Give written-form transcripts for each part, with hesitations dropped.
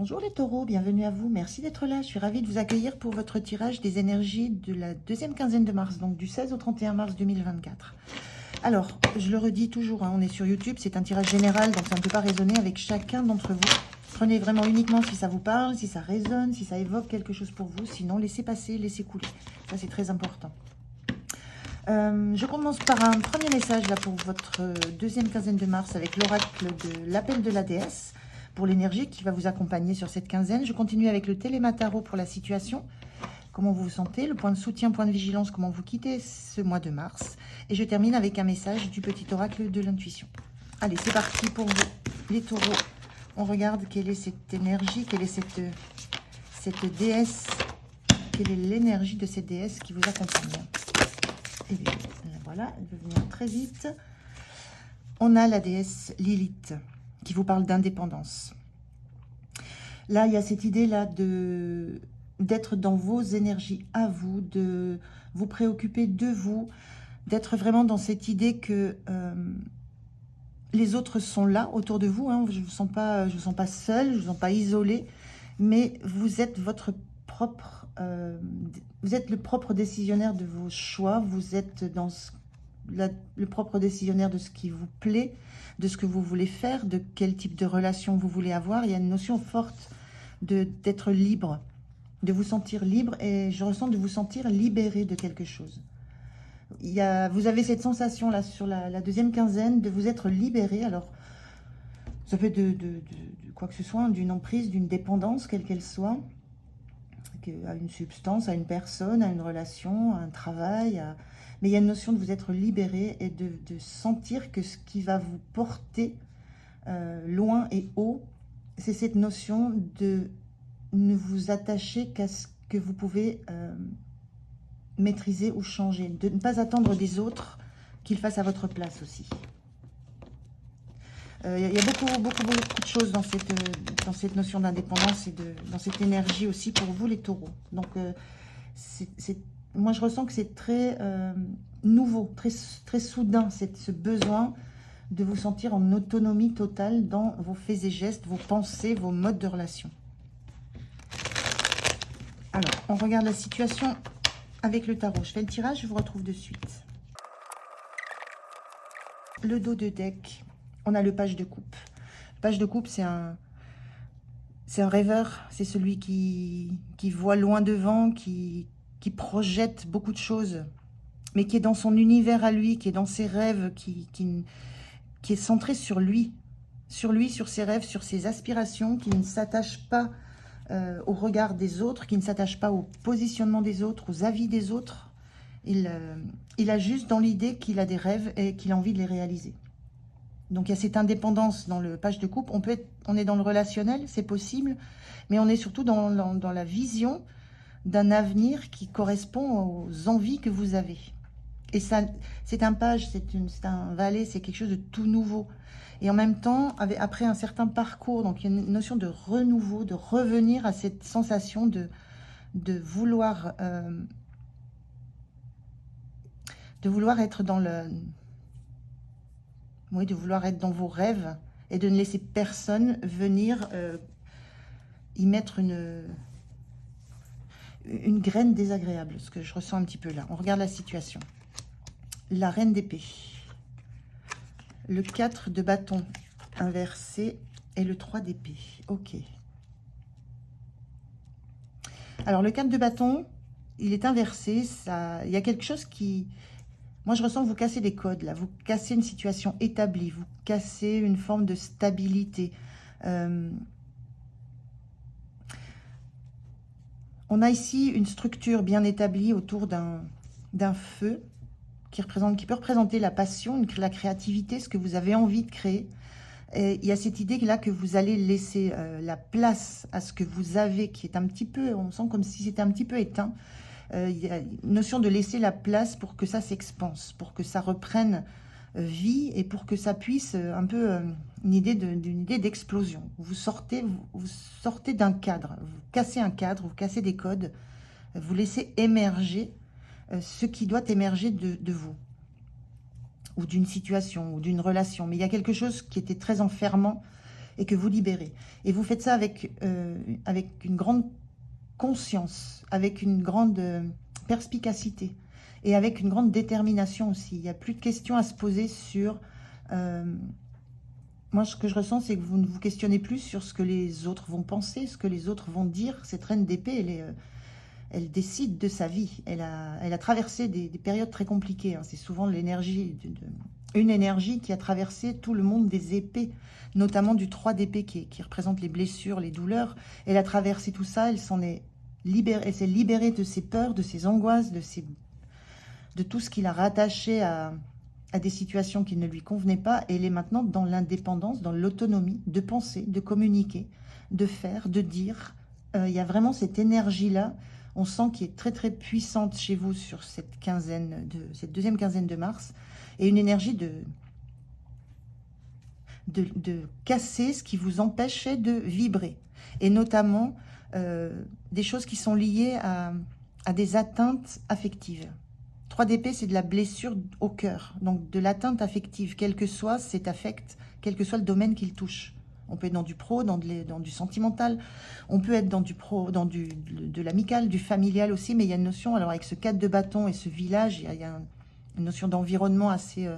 Bonjour les taureaux, bienvenue à vous, merci d'être là. Je suis ravie de vous accueillir pour votre tirage des énergies de la deuxième quinzaine de mars, donc du 16 au 31 mars 2024. Alors, je le redis toujours, on est sur YouTube, c'est un tirage général, donc ça ne peut pas résonner avec chacun d'entre vous. Prenez vraiment uniquement si ça vous parle, si ça résonne, si ça évoque quelque chose pour vous, sinon laissez passer, laissez couler. Ça c'est très important. Je commence par un premier message là pour votre deuxième quinzaine de mars avec l'oracle de l'appel de la déesse pour l'énergie qui va vous accompagner sur cette quinzaine. Je continue avec le télémataro pour la situation, comment vous vous sentez, le point de soutien, point de vigilance, comment vous quittez ce mois de mars. Et je termine avec un message du petit oracle de l'intuition. Allez, c'est parti pour vous, les taureaux. On regarde quelle est cette énergie, quelle est cette déesse, quelle est l'énergie de cette déesse qui vous accompagne. Et bien, voilà, elle veut venir très vite. On a la déesse Lilith qui vous parle d'indépendance. Là, il y a cette idée-là d'être dans vos énergies à vous, de vous préoccuper de vous, d'être vraiment dans cette idée que les autres sont là autour de vous. Hein. Je ne vous sens pas seule, je ne vous sens pas isolée, mais vous êtes votre propre... vous êtes le propre décisionnaire de vos choix, vous êtes dans le propre décisionnaire de ce qui vous plaît, de ce que vous voulez faire, de quel type de relation vous voulez avoir. Il y a une notion forte d'être libre, de vous sentir libre, et je ressens de vous sentir libéré de quelque chose. Vous avez cette sensation là sur la deuxième quinzaine de vous être libéré. Alors, ça peut être de quoi que ce soit, d'une emprise, d'une dépendance, quelle qu'elle soit, à une substance, à une personne, à une relation, à un travail, mais il y a une notion de vous être libéré et de sentir que ce qui va vous porter loin et haut, c'est cette notion de ne vous attacher qu'à ce que vous pouvez maîtriser ou changer, de ne pas attendre des autres qu'ils fassent à votre place aussi. Il y a beaucoup de choses dans cette notion d'indépendance et dans cette énergie aussi pour vous les taureaux. Donc, moi je ressens que c'est très nouveau, très soudain, ce besoin de vous sentir en autonomie totale dans vos faits et gestes, vos pensées, vos modes de relation. Alors, on regarde la situation avec le tarot. Je fais le tirage, je vous retrouve de suite. Le dos de deck. On a le page de coupe. Le page de coupe, c'est un rêveur. C'est celui qui voit loin devant, qui projette beaucoup de choses, mais qui est dans son univers à lui, qui est dans ses rêves, qui est centré sur lui, sur ses rêves, sur ses aspirations, qui ne s'attache pas au regard des autres, qui ne s'attache pas au positionnement des autres, aux avis des autres. Il a juste dans l'idée qu'il a des rêves et qu'il a envie de les réaliser. Donc, il y a cette indépendance dans le page de coupe. On est dans le relationnel, c'est possible, mais on est surtout dans la vision d'un avenir qui correspond aux envies que vous avez. Et ça, c'est un page, c'est un valet, c'est quelque chose de tout nouveau. Et en même temps, après un certain parcours, donc il y a une notion de renouveau, de revenir à cette sensation de vouloir être dans de vouloir être dans vos rêves et de ne laisser personne venir y mettre une graine désagréable, ce que je ressens un petit peu là. On regarde la situation. La reine d'épée, le 4 de bâton inversé et le 3 d'épée. Ok. Alors, le 4 de bâton, il est inversé. Il y a quelque chose qui... Moi, je ressens que vous cassez des codes, là. Vous cassez une situation établie. Vous cassez une forme de stabilité. On a ici une structure bien établie autour d'un feu qui peut représenter la passion, la créativité, ce que vous avez envie de créer. Et il y a cette idée-là que vous allez laisser la place à ce que vous avez, qui est un petit peu... On sent comme si c'était un petit peu éteint. Il y a une notion de laisser la place pour que ça s'expanse, pour que ça reprenne vie et pour que ça puisse un peu d'une idée d'explosion. Vous sortez d'un cadre, vous cassez un cadre, vous cassez des codes, vous laissez émerger ce qui doit émerger de vous, ou d'une situation, ou d'une relation. Mais il y a quelque chose qui était très enfermant et que vous libérez. Et vous faites ça avec, avec une grande conscience, avec une grande perspicacité et avec une grande détermination aussi. Il n'y a plus de questions à se poser sur... moi, ce que je ressens, c'est que vous ne vous questionnez plus sur ce que les autres vont penser, ce que les autres vont dire. Cette reine d'épée, elle décide de sa vie. Elle a traversé des périodes très compliquées, hein. C'est souvent l'énergie, une énergie qui a traversé tout le monde des épées, notamment du 3 d'épée qui représente les blessures, les douleurs. Elle a traversé tout ça, elle s'est libérée de ses peurs, de ses angoisses, de tout ce qui l'a rattaché à des situations qui ne lui convenaient pas. Et elle est maintenant dans l'indépendance, dans l'autonomie de penser, de communiquer, de faire, de dire. Il y a vraiment cette énergie-là, on sent qui est très très puissante chez vous sur cette deuxième quinzaine de mars, et une énergie de casser ce qui vous empêchait de vibrer, et notamment des choses qui sont liées à des atteintes affectives. 3 d'épée, c'est de la blessure au cœur, donc de l'atteinte affective, quel que soit cet affect, quel que soit le domaine qu'il touche. On peut être dans du pro, dans du sentimental, on peut être dans du pro, de l'amical, du familial aussi, mais il y a une notion, alors avec ce 4 de bâton et ce village, il y a une notion d'environnement assez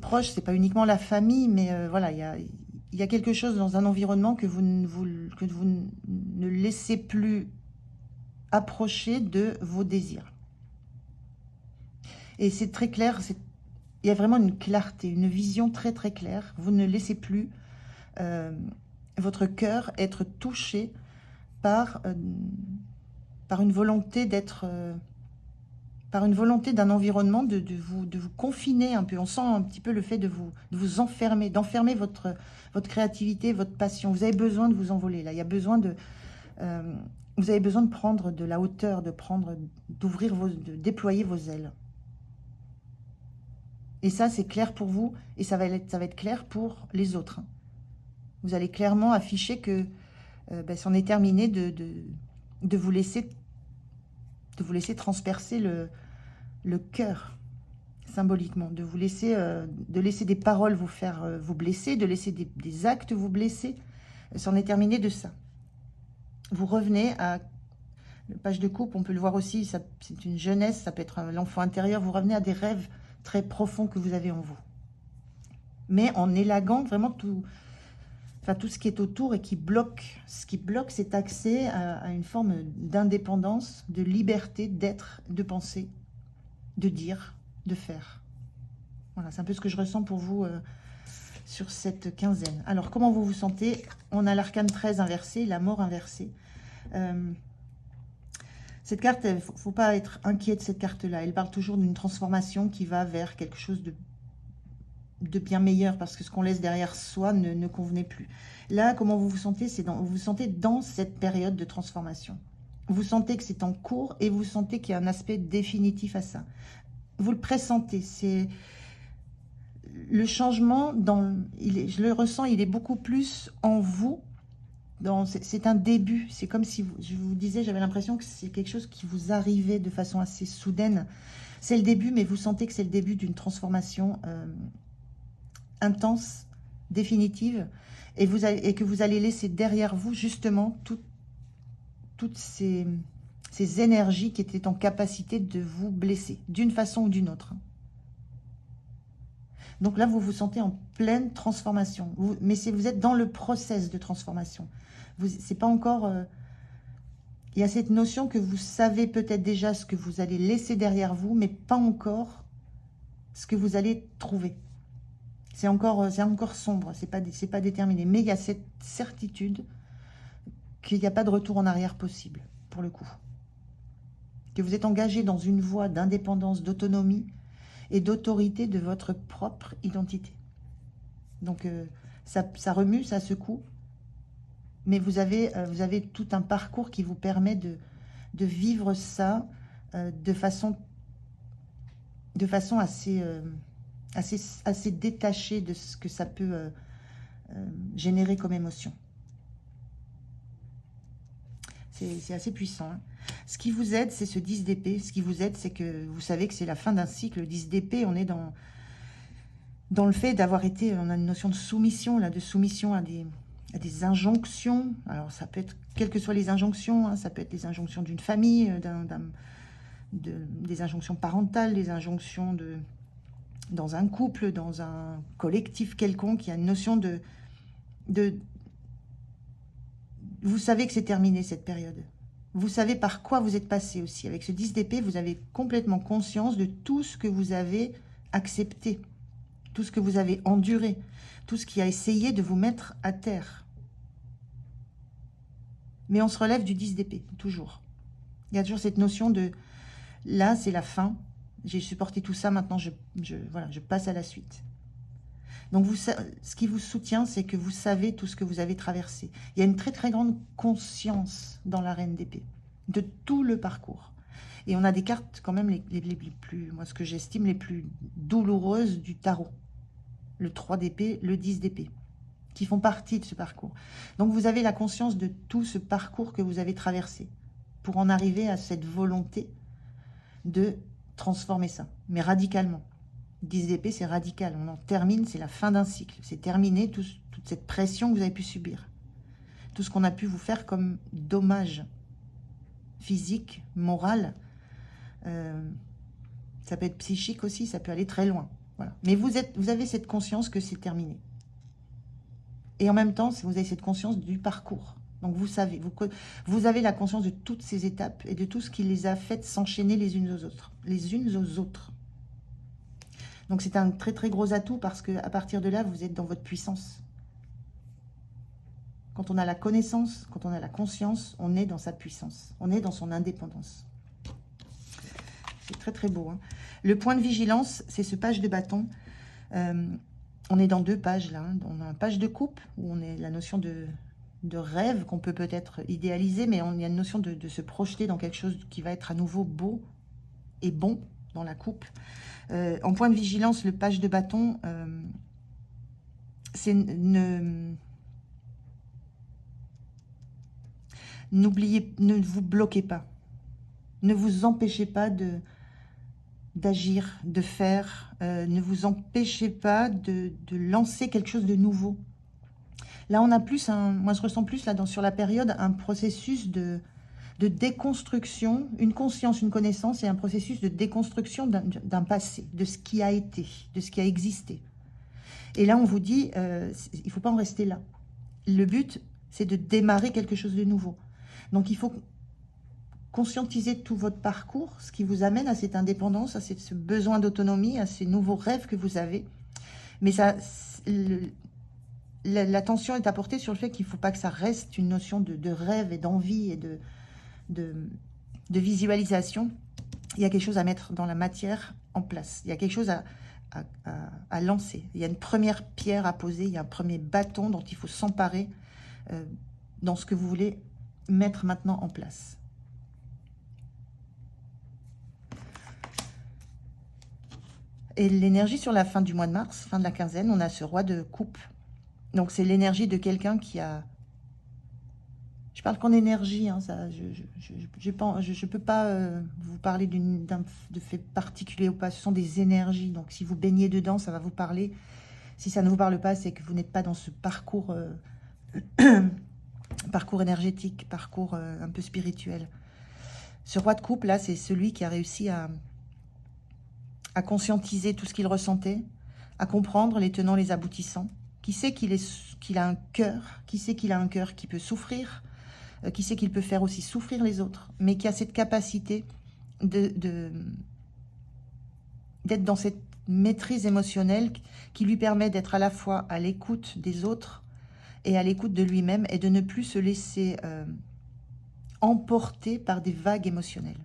proche. C'est pas uniquement la famille, mais voilà, il y a quelque chose dans un environnement que vous ne laissez plus approcher de vos désirs. Et c'est très clair, il y a vraiment une clarté, une vision très très claire. Vous ne laissez plus votre cœur être touché par une volonté d'être... par une volonté d'un environnement de vous confiner un peu. On sent un petit peu le fait de vous enfermer, d'enfermer votre créativité, votre passion. Vous avez besoin de vous envoler, là. Il y a besoin de... vous avez besoin de prendre de la hauteur, de déployer vos ailes. Et ça, c'est clair pour vous, et ça va être clair pour les autres. Vous allez clairement afficher que c'en est terminé de vous laisser transpercer le cœur, symboliquement, de laisser des paroles vous faire vous blesser, de laisser des actes vous blesser. C'en est terminé de ça. Vous revenez à la page de coupe, on peut le voir aussi, c'est une jeunesse, ça peut être l'enfant intérieur, vous revenez à des rêves très profonds que vous avez en vous. Mais en élaguant vraiment tout ce qui est autour et qui bloque. Ce qui bloque cet accès à une forme d'indépendance, de liberté d'être, de penser, de dire, de faire. Voilà, c'est un peu ce que je ressens pour vous sur cette quinzaine. Alors, comment vous vous sentez? On a l'arcane 13 inversé, la mort inversée. Cette carte, il ne faut pas être inquiet de cette carte-là. Elle parle toujours d'une transformation qui va vers quelque chose de bien meilleur, parce que ce qu'on laisse derrière soi ne convenait plus. Là, comment vous vous sentez? Vous vous sentez dans cette période de transformation. Vous sentez que c'est en cours et vous sentez qu'il y a un aspect définitif à ça. Vous le pressentez. C'est le changement, je le ressens, il est beaucoup plus en vous. C'est un début. C'est comme si, je vous disais, j'avais l'impression que c'est quelque chose qui vous arrivait de façon assez soudaine. C'est le début, mais vous sentez que c'est le début d'une transformation intense, définitive, et que vous allez laisser derrière vous justement toutes ces énergies qui étaient en capacité de vous blesser, d'une façon ou d'une autre. Donc là, vous vous sentez en pleine transformation. Mais vous êtes dans le process de transformation. C'est pas encore... il y a cette notion que vous savez peut-être déjà ce que vous allez laisser derrière vous, mais pas encore ce que vous allez trouver. C'est encore sombre, c'est pas déterminé. Mais il y a cette certitude qu'il n'y a pas de retour en arrière possible, pour le coup. Que vous êtes engagé dans une voie d'indépendance, d'autonomie et d'autorité de votre propre identité. Donc, ça remue, ça secoue. Mais vous avez tout un parcours qui vous permet de vivre ça de façon assez détachée de ce que ça peut générer comme émotion. C'est assez puissant, hein. Ce qui vous aide, c'est ce 10 d'épée. Ce qui vous aide, c'est que vous savez que c'est la fin d'un cycle. Le 10 d'épée, on est dans dans le fait d'avoir été, on a une notion de soumission, là, de soumission à des injonctions. Alors, ça peut être, quelles que soient les injonctions, hein, ça peut être les injonctions d'une famille, des injonctions parentales, des injonctions dans un couple, dans un collectif quelconque. Il y a une notion de vous savez que c'est terminé cette période. Vous savez par quoi vous êtes passé aussi. Avec ce 10 d'épée, vous avez complètement conscience de tout ce que vous avez accepté, tout ce que vous avez enduré, tout ce qui a essayé de vous mettre à terre. Mais on se relève du 10 d'épée, toujours. Il y a toujours cette notion de, là, c'est la fin. J'ai supporté tout ça, maintenant voilà, je passe à la suite. Donc, ce qui vous soutient, c'est que vous savez tout ce que vous avez traversé. Il y a une très, très grande conscience dans la reine d'épée, de tout le parcours. Et on a des cartes, quand même, les plus, moi, ce que j'estime, les plus douloureuses du tarot. Le 3 d'épée, le 10 d'épée, qui font partie de ce parcours. Donc, vous avez la conscience de tout ce parcours que vous avez traversé, pour en arriver à cette volonté de transformer ça, mais radicalement. 10 d'épée, c'est radical. On en termine, c'est la fin d'un cycle. C'est terminé, toute cette pression que vous avez pu subir. Tout ce qu'on a pu vous faire comme dommage physique, moral. Ça peut être psychique aussi, ça peut aller très loin. Voilà. Mais vous avez cette conscience que c'est terminé. Et en même temps, vous avez cette conscience du parcours. Donc vous savez, vous avez la conscience de toutes ces étapes et de tout ce qui les a faites s'enchaîner les unes aux autres. Les unes aux autres. Donc c'est un très très gros atout parce qu'à partir de là, vous êtes dans votre puissance. Quand on a la connaissance, quand on a la conscience, on est dans sa puissance. On est dans son indépendance. C'est très très beau. Hein. Le point de vigilance, c'est ce page de bâton. On est dans 2 pages là. Hein. On a une page de coupe où on est la notion de rêve qu'on peut peut-être idéaliser, mais il y a une notion de se projeter dans quelque chose qui va être à nouveau beau et bon dans la coupe. En point de vigilance, le page de bâton, c'est n'oubliez, ne vous bloquez pas. Ne vous empêchez pas d'agir, de faire. Ne vous empêchez pas de lancer quelque chose de nouveau. Là, on a plus, moi je ressens plus là sur la période, un processus de déconstruction, une conscience, une connaissance et un processus de déconstruction d'un passé, de ce qui a été, de ce qui a existé. Et là, on vous dit, il ne faut pas en rester là. Le but, c'est de démarrer quelque chose de nouveau. Donc, il faut conscientiser tout votre parcours, ce qui vous amène à cette indépendance, à ce besoin d'autonomie, à ces nouveaux rêves que vous avez. Mais ça, l'attention est apportée sur le fait qu'il ne faut pas que ça reste une notion de rêve et d'envie et de visualisation. Il y a quelque chose à mettre dans la matière en place. Il y a quelque chose à lancer. Il y a une première pierre à poser. Il y a un premier bâton dont il faut s'emparer dans ce que vous voulez mettre maintenant en place. Et l'énergie sur la fin du mois de mars, fin de la quinzaine, on a ce roi de coupe. Donc c'est l'énergie de quelqu'un qui a... Je parle qu'en énergie, hein, ça, je peux pas vous parler de fait particulier ou pas. Ce sont des énergies, donc si vous baignez dedans, ça va vous parler. Si ça ne vous parle pas, c'est que vous n'êtes pas dans ce parcours, parcours énergétique, parcours un peu spirituel. Ce roi de coupe, là, c'est celui qui a réussi à conscientiser tout ce qu'il ressentait, à comprendre les tenants, les aboutissants, qui sait qu'il a un cœur, qui sait qu'il a un cœur qui peut souffrir, qui sait qu'il peut faire aussi souffrir les autres, mais qui a cette capacité d'être dans cette maîtrise émotionnelle qui lui permet d'être à la fois à l'écoute des autres et à l'écoute de lui-même et de ne plus se laisser emporter par des vagues émotionnelles.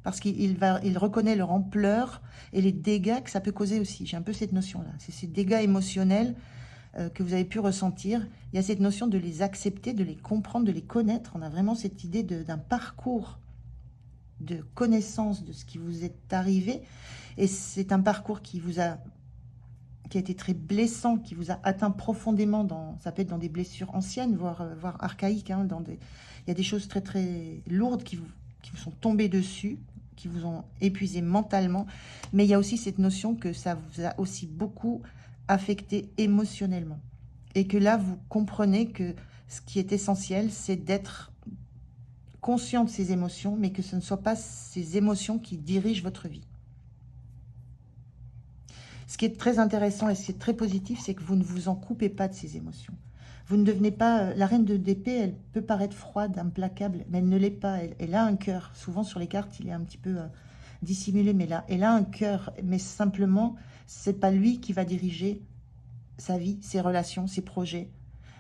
Parce qu'il reconnaît leur ampleur et les dégâts que ça peut causer aussi. J'ai un peu cette notion-là. C'est ces dégâts émotionnels que vous avez pu ressentir. Il y a cette notion de les accepter, de les comprendre, de les connaître. On a vraiment cette idée d'un parcours de connaissance de ce qui vous est arrivé. Et c'est un parcours qui a été très blessant, qui vous a atteint profondément. Ça peut être dans des blessures anciennes, voire archaïques. Hein, il y a des choses très très lourdes qui vous sont tombées dessus, qui vous ont épuisé mentalement. Mais il y a aussi cette notion que ça vous a aussi beaucoup affecté émotionnellement. Et que là, vous comprenez que ce qui est essentiel, c'est d'être conscient de ces émotions, mais que ce ne soit pas ces émotions qui dirigent votre vie. Ce qui est très intéressant et ce qui est très positif, c'est que vous ne vous en coupez pas de ces émotions. Vous ne devenez pas... La reine d'épée, elle peut paraître froide, implacable, mais elle ne l'est pas. Elle a un cœur. Souvent, sur les cartes, il est un petit peu dissimulé, mais là, elle a un cœur. Mais simplement, c'est pas lui qui va diriger sa vie, ses relations, ses projets.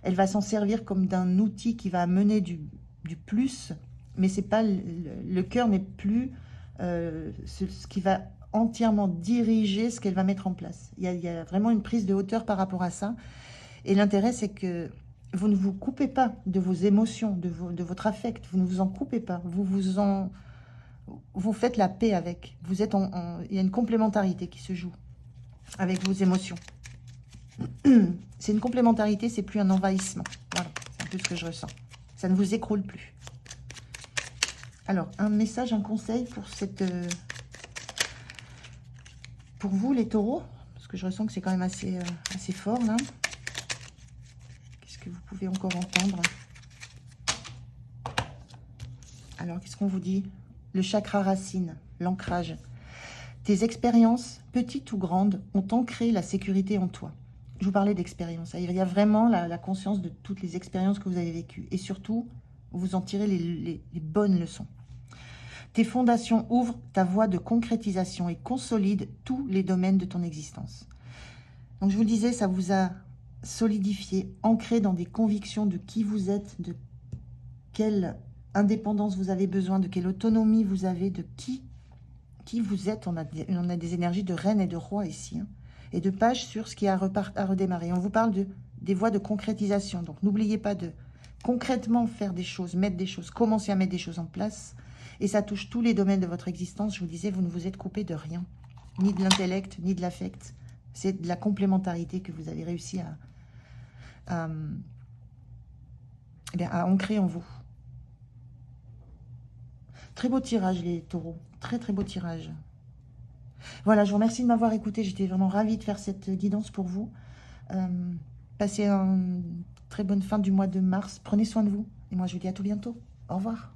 Elle va s'en servir comme d'un outil qui va amener du plus, mais c'est pas le cœur n'est plus ce qui va entièrement diriger ce qu'elle va mettre en place. Il y a vraiment une prise de hauteur par rapport à ça. Et l'intérêt, c'est que vous ne vous coupez pas de vos émotions, de votre affect. Vous ne vous en coupez pas. Vous faites la paix avec. Vous êtes il y a une complémentarité qui se joue avec vos émotions. C'est une complémentarité, c'est plus un envahissement. Voilà, c'est un peu ce que je ressens. Ça ne vous écroule plus. Alors, un message, un conseil pour pour vous, les taureaux, parce que je ressens que c'est quand même assez fort, là. Qu'est-ce que vous pouvez encore entendre? Alors, qu'est-ce qu'on vous dit? Le chakra racine, l'ancrage. Tes expériences, petites ou grandes, ont ancré la sécurité en toi. Je vous parlais d'expérience. Il y a vraiment la conscience de toutes les expériences que vous avez vécues. Et surtout, vous en tirez les bonnes leçons. Tes fondations ouvrent ta voie de concrétisation et consolident tous les domaines de ton existence. Donc je vous le disais, ça vous a solidifié, ancré dans des convictions de qui vous êtes, de quelle indépendance vous avez besoin, de quelle autonomie vous avez, de qui vous êtes. On a des énergies de reine et de roi ici, hein, et de page sur ce qui a à redémarrer. On vous parle des voies de concrétisation. Donc n'oubliez pas de concrètement faire des choses, mettre des choses, commencer à mettre des choses en place. Et ça touche tous les domaines de votre existence. Je vous disais, vous ne vous êtes coupé de rien. Ni de l'intellect, ni de l'affect. C'est de la complémentarité que vous avez réussi à ancrer en vous. Très beau tirage, les taureaux. Très, très beau tirage. Voilà, je vous remercie de m'avoir écouté. J'étais vraiment ravie de faire cette guidance pour vous. Passez une très bonne fin du mois de mars. Prenez soin de vous. Et moi, je vous dis à tout bientôt. Au revoir.